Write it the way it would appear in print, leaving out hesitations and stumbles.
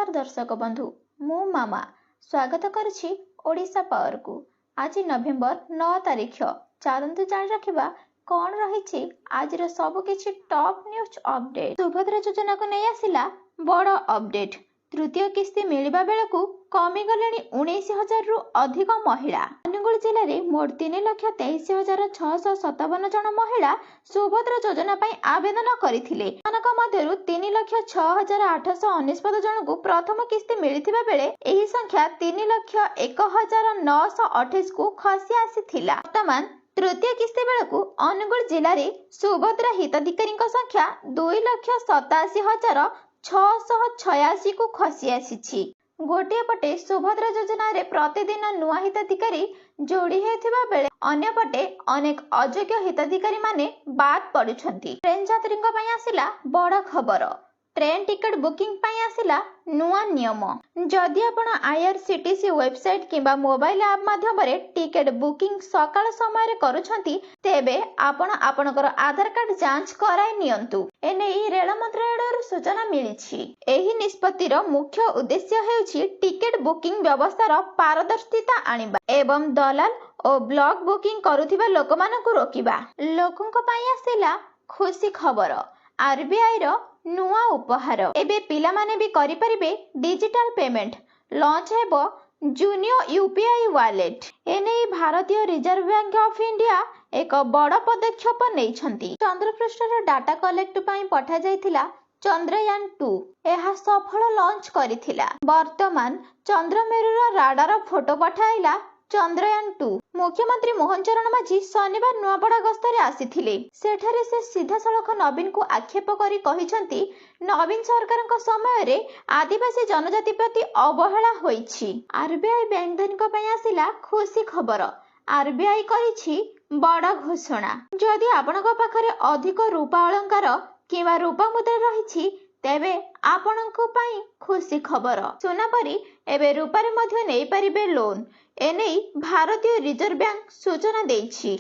नमस्कार दर्शक बंधु मु मामा स्वागत करुछि ओडिशा पावर को। आज नवेम्बर 9 तारिख चलतु जान रखा कौन रही आज सब किछि टॉप न्यूज अपडेट। सुभद्रा योजना को नहीं आसिला बड़ अपडेट। तृतीय किस्ती मिलवा बेलू कमिगले 19,000 रु अधिक महिला। अनुगुल जिले में मोट 3,23,657 जन महिला सुभद्रा योजना आवेदन करथिले। मध्यरु 3,06,819 जन को प्रथम किस्ती मिलथिबा बेले एही संख्या 3,01,928 को खसी आसीथिला। वर्तमान तृतीय किस्ती बेलू अनुगुल जिले में सुभद्रा हिताधिकारी संख्या 2,87,686 को खसी आसी। गोटे पटे सुभद्रा योजना रे प्रतिदिन नुआ हिताधिकारी जोड़ी हेथिबा बेले अन्य पटे अनेक अयोग्य हिताधिकारी माने बाद पड़ुछंती। ट्रेन यात्री आसिला बड़ खबर। ट्रेन टिकट बुकिंग आसिला नुआ नियम। जदि आपण आईआरसीटीसी वेबसाइट किंबा मोबाइल ऐप माध्यम रे टिकट बुकिंग सकाळ समय रे करूछंती तेबे आपण आपनकर आधार कार्ड जांच कराई नियंतु। एने रेल मंत्रालय सूचना मिलिछि। एही निष्पत्तिर मुख्य उद्देश्य हेउछि टिकट बुकिंग व्यवस्थार पारदर्शिता आनिबा एवं दलाल और ब्लॉक बुकिंग करुथिबा लोकमानकु रोकिबा। लोकंक पई आसिला खुशी खबर। आरबीआई रो नुआ उपहार। एबे पिला माने भी करि परिबे डिजिटल पेमेंट। लॉन्च हेबो जूनियर यूपीआई वॉलेट। एने भारतीय रिजर्व बैंक ऑफ इंडिया एक बड़ पदक्षेप नैछंती। चंद्रपृष्ठर डाटा कलेक्ट पई पठा जायथिला चंद्रयान 2 एहा सफल लॉन्च करिथिला। वर्तमान चंद्रमेरुर राडार फोटो पठाइला चंद्रयान 2। मुख्यमंत्री मोहन चरण माझी शनिवार नुआपड़ा गस्तरे आसीथिले। सेठारे से सीधा सड़क नवीन को आक्षेप करी कहिसंती नवीन सरकारक समय रे आदिवासी जनजाति प्रति अवहेला होईछि। आरबीआई बैंक धनिक पई आसिला खुशी खबर। आरबीआई करिछि बड़ घोषणा। जदि आपनक पाखरे अधिक रूपा अलंकार किंवा रूपा मुद्रा रहिछि तेबे आपनक पई खुशी खबर। सोना परी एबे रूपारे मध्य नै परिबे लोन। एने भारतीय रिजर्व बैंक सूचना देइछि।